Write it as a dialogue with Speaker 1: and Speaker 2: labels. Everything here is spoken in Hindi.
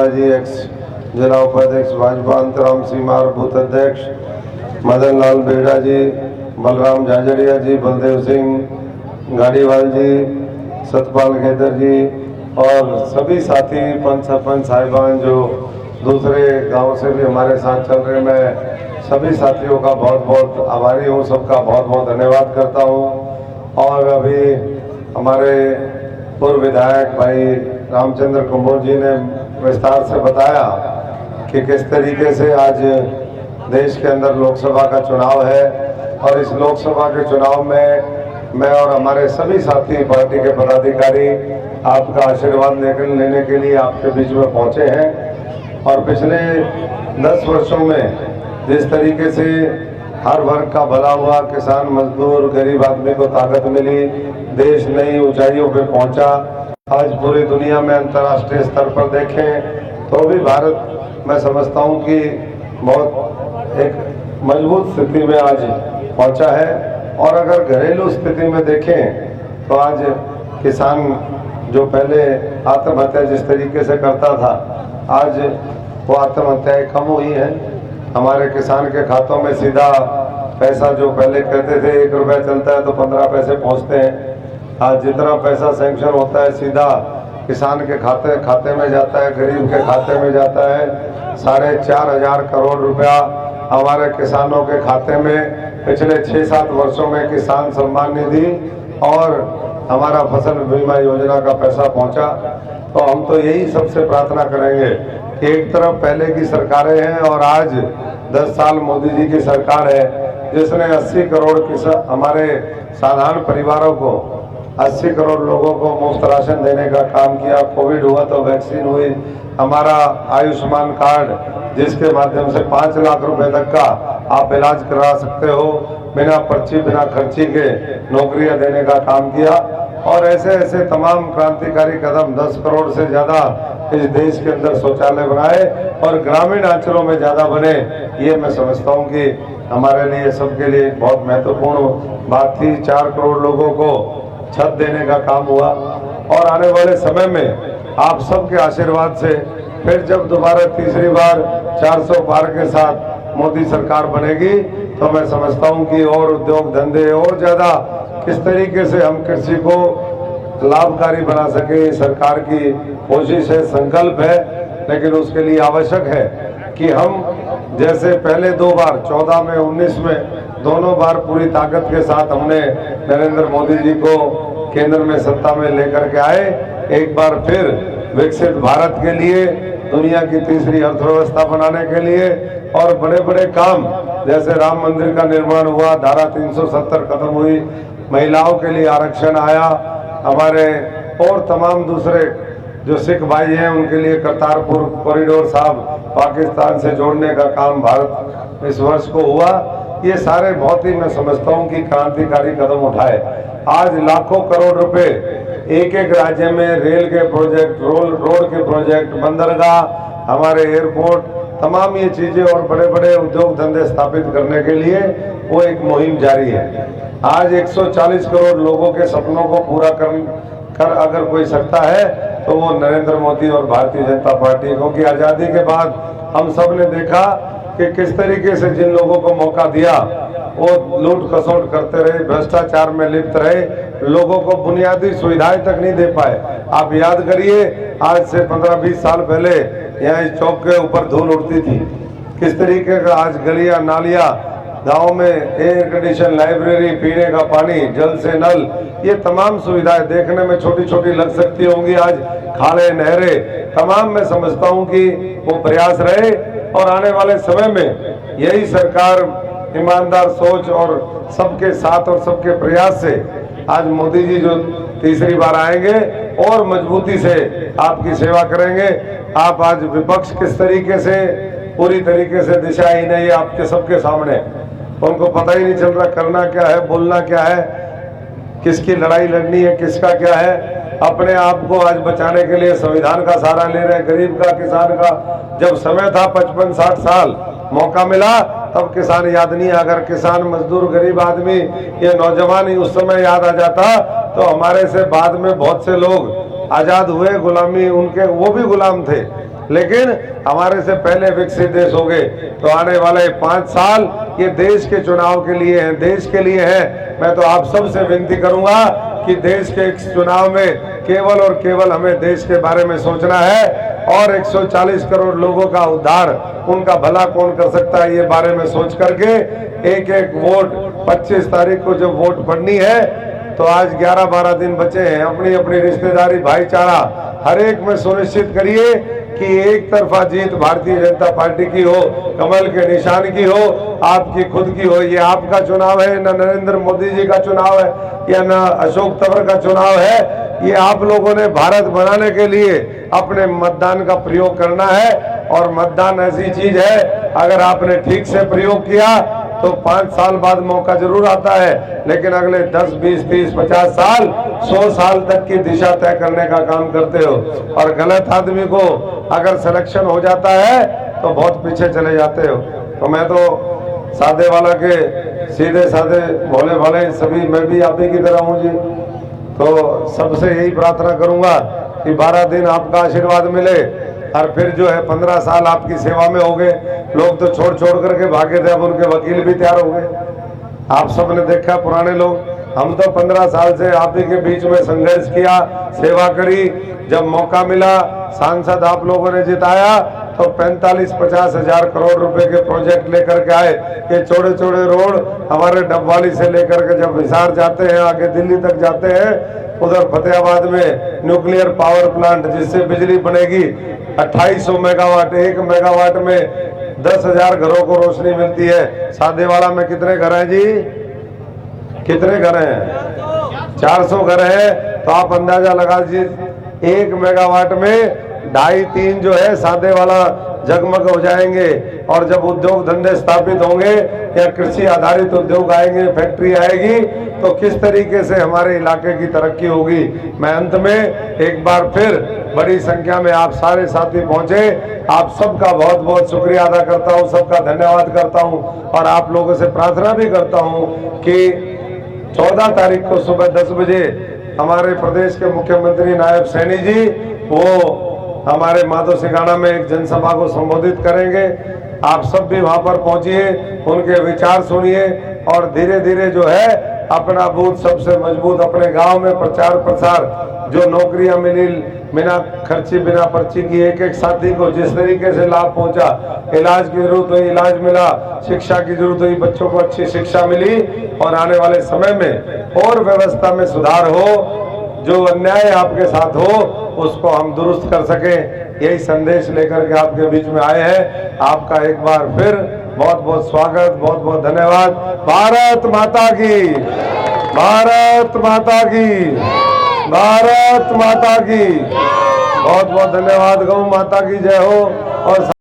Speaker 1: जी एक्स जिला उपाध्यक्ष भाजपा अंतराम सीमार बूथ अध्यक्ष मदन लाल बेड़ा जी, बलराम झाझड़िया जी, बलदेव सिंह गाड़ीवाल जी, सतपाल खेदर जी और सभी साथी पंच सरपंच साहिबान जो दूसरे गांव से भी हमारे साथ चल रहे, मैं सभी साथियों का बहुत बहुत आभारी हूं, सबका बहुत बहुत धन्यवाद करता हूं। और अभी हमारे पूर्व विधायक भाई रामचंद्र कुंभोज जी ने विस्तार से बताया कि किस तरीके से आज देश के अंदर लोकसभा का चुनाव है और इस लोकसभा के चुनाव में मैं और हमारे सभी साथी पार्टी के पदाधिकारी आपका आशीर्वाद लेने के लिए आपके बीच में पहुंचे हैं। और पिछले 10 वर्षों में जिस तरीके से हर वर्ग का भला हुआ, किसान, मजदूर, गरीब आदमी को ताकत मिली, देश नई ऊंचाइयों पे पहुंचा। आज पूरी दुनिया में अंतर्राष्ट्रीय स्तर पर देखें तो भी भारत मैं समझता हूं कि बहुत एक मजबूत स्थिति में आज पहुंचा है। और अगर घरेलू स्थिति में देखें तो आज किसान जो पहले आत्महत्या जिस तरीके से करता था, आज वो आत्महत्याएं कम हुई हैं। हमारे किसान के खातों में सीधा पैसा, जो पहले कहते थे 1 रुपया चलता है तो 15 पैसे पहुंचते हैं, आज जितना पैसा सैंक्शन होता है सीधा किसान के खाते में जाता है, गरीब के खाते में जाता है। 4,500 करोड़ रुपया हमारे किसानों के खाते में पिछले 6-7 वर्षों में किसान सम्मान निधि और हमारा फसल बीमा योजना का पैसा पहुंचा। तो हम तो यही सबसे प्रार्थना करेंगे कि एक तरफ पहले की सरकारें हैं और आज 10 साल मोदी जी की सरकार है जिसने 80 करोड़ हमारे साधारण परिवारों को, 80 करोड़ लोगों को मुफ्त राशन देने का काम किया। कोविड हुआ तो वैक्सीन हुई, हमारा आयुष्मान कार्ड जिसके माध्यम से 5 लाख रुपए तक का आप इलाज करा सकते हो बिना पर्ची, बिना खर्ची के, नौकरियां देने का काम किया। और ऐसे ऐसे तमाम क्रांतिकारी कदम, 10 करोड़ से ज्यादा इस देश के अंदर शौचालय बनाए और ग्रामीण अंचलों में ज्यादा बने। ये मैं समझता हूँ कि हमारे लिए, सबके लिए बहुत महत्वपूर्ण बात थी। 4 करोड़ लोगों को छत देने का काम हुआ। और आने वाले समय में आप सबके आशीर्वाद से फिर जब दोबारा तीसरी बार 400 पार के साथ मोदी सरकार बनेगी तो मैं समझता हूं कि और उद्योग धंधे और ज्यादा किस तरीके से हम कृषि को लाभकारी बना सके, सरकार की कोशिश है, संकल्प है। लेकिन उसके लिए आवश्यक है कि हम जैसे पहले 2 बार 14 में, 19 में दोनों बार पूरी ताकत के साथ हमने नरेंद्र मोदी जी को केंद्र में सत्ता में लेकर के आए, एक बार फिर विकसित भारत के लिए, दुनिया की तीसरी अर्थव्यवस्था बनाने के लिए और बड़े बड़े काम जैसे राम मंदिर का निर्माण हुआ, धारा 370 खत्म हुई, महिलाओं के लिए आरक्षण आया, हमारे और तमाम दूसरे जो सिख भाई हैं उनके लिए करतारपुर कॉरिडोर साहब पाकिस्तान से जोड़ने का काम भारत इस वर्ष को हुआ। ये सारे बहुत ही मैं समझता हूँ कि क्रांतिकारी कदम उठाए। आज लाखों करोड़ रुपए एक एक राज्य में रेल के प्रोजेक्ट, रोड के प्रोजेक्ट, बंदरगाह, हमारे एयरपोर्ट, तमाम ये चीजें और बड़े बड़े उद्योग धंधे स्थापित करने के लिए वो एक मुहिम जारी है। आज 140 करोड़ लोगों के सपनों को पूरा कर अगर कोई सकता है तो वो नरेंद्र मोदी और भारतीय जनता पार्टी। क्योंकि आजादी के बाद हम सब ने देखा कि किस तरीके से जिन लोगों को मौका दिया वो लूट खसोट करते रहे, भ्रष्टाचार में लिप्त रहे, लोगों को बुनियादी सुविधाएं तक नहीं दे पाए। आप याद करिए, आज से 15-20 साल पहले यहाँ इस चौक के ऊपर धूल उड़ती थी, किस तरीके का आज गलियां, नालियां, गाँव में एयर कंडीशन, लाइब्रेरी, पीने का पानी, जल से नल, ये तमाम सुविधाएं देखने में छोटी छोटी लग सकती होंगी, आज खाले, नहरें, तमाम मैं समझता हूँ कि वो प्रयास रहे। और आने वाले समय में यही सरकार ईमानदार सोच और सबके साथ और सबके प्रयास से आज मोदी जी जो तीसरी बार आएंगे और मजबूती से आपकी सेवा करेंगे। आप आज विपक्ष किस तरीके से पूरी तरीके से दिशाहीन है, ये आपके सबके सामने, उनको पता ही नहीं चल रहा करना क्या है, बोलना क्या है, किसकी लड़ाई लड़नी है, किसका क्या है। अपने आप को आज बचाने के लिए संविधान का सहारा ले रहे हैं, गरीब का, किसान का। जब समय था 55-60 साल मौका मिला तब किसान याद नहीं। अगर किसान, मजदूर, गरीब आदमी, ये नौजवान ही उस समय याद आ जाता तो हमारे से बाद में बहुत से लोग आजाद हुए, गुलामी उनके, वो भी गुलाम थे, लेकिन हमारे से पहले विकसित देश हो गए। तो आने वाले 5 साल ये देश के चुनाव के लिए हैं, देश के लिए हैं। मैं तो आप सबसे विनती करूंगा कि देश के इस चुनाव में केवल और केवल हमें देश के बारे में सोचना है और 140 करोड़ लोगों का उद्धार, उनका भला कौन कर सकता है, ये बारे में सोच करके एक एक वोट 25 तारीख को जब वोट पड़नी है तो आज 11-12 दिन बचे हैं। अपनी अपनी रिश्तेदारी, भाईचारा हर एक में सुनिश्चित करिए कि एक तरफा जीत भारतीय जनता पार्टी की हो, कमल के निशान की हो, आपकी खुद की हो। ये आपका चुनाव है, न नरेंद्र मोदी जी का चुनाव है या न अशोक तंवर का चुनाव है। ये आप लोगों ने भारत बनाने के लिए अपने मतदान का प्रयोग करना है। और मतदान ऐसी चीज है, अगर आपने ठीक से प्रयोग किया तो 5 साल बाद मौका जरूर आता है, लेकिन अगले 10, 20, 30, 50 साल, 100 साल तक की दिशा तय करने का काम करते हो। और गलत आदमी को अगर सिलेक्शन हो जाता है तो बहुत पीछे चले जाते हो। तो मैं तो सादे वाला के सीधे साधे भोले भाले सभी, मैं भी आप ही की तरह हूँ जी। तो सबसे यही प्रार्थना करूंगा कि 12 दिन आपका आशीर्वाद मिले और फिर जो है 15 साल आपकी सेवा में हो गए। लोग तो छोड़ छोड़ करके भागे थे, अब उनके वकील भी तैयार हो गए। आप सबने देखा पुराने लोग, हम तो 15 साल से आप ही के बीच में संघर्ष किया, सेवा करी। जब मौका मिला, सांसद आप लोगों ने जिताया तो 45-50 हजार करोड़ रुपए के प्रोजेक्ट लेकर के आए। ये चौड़े चौड़े रोड हमारे डबवाली से लेकर के जब हिसार जाते हैं, आगे दिल्ली तक जाते हैं, उधर फतेहाबाद में न्यूक्लियर पावर प्लांट जिससे बिजली बनेगी 2800 मेगावाट, 1 मेगावाट में 10,000 घरों को रोशनी मिलती है। सादेवाला में कितने घर हैं जी? कितने घर हैं? 400 घर हैं। तो आप अंदाजा लगा दीजिए 1 मेगावाट में 2.5-3 जो है सादे वाला जगमग हो जाएंगे। और जब उद्योग धंधे स्थापित होंगे या कृषि आधारित उद्योग आएंगे, फैक्ट्री आएगी, तो किस तरीके से हमारे इलाके की तरक्की होगी। मैं अंत में एक बार फिर बड़ी संख्या में आप सारे साथी पहुंचे, आप सबका बहुत बहुत शुक्रिया अदा करता हूं, सबका धन्यवाद करता हूं। और आप लोगों से प्रार्थना भी करता हूं कि 14 तारीख को सुबह 10 बजे हमारे प्रदेश के मुख्यमंत्री नायब सैनी जी वो हमारे माधो सिंघाड़ा में एक जनसभा को संबोधित करेंगे। आप सब भी वहां पर पहुंचिए, उनके विचार सुनिए और धीरे धीरे जो है अपना बूथ सबसे मजबूत अपने गांव में प्रचार प्रसार, जो नौकरियां मिली बिना खर्ची बिना पर्ची की, एक एक साथी को जिस तरीके से लाभ पहुंचा, इलाज की जरूरत हुई इलाज मिला, शिक्षा की जरूरत हुई बच्चों को अच्छी शिक्षा मिली। और आने वाले समय में और व्यवस्था में सुधार हो, जो अन्याय आपके साथ हो उसको हम दुरुस्त कर सकें, यही संदेश लेकर के आपके बीच में आए हैं। आपका एक बार फिर बहुत बहुत स्वागत, बहुत बहुत धन्यवाद। भारत माता की, भारत माता की, भारत माता की बहुत बहुत धन्यवाद। गौ माता की जय हो। और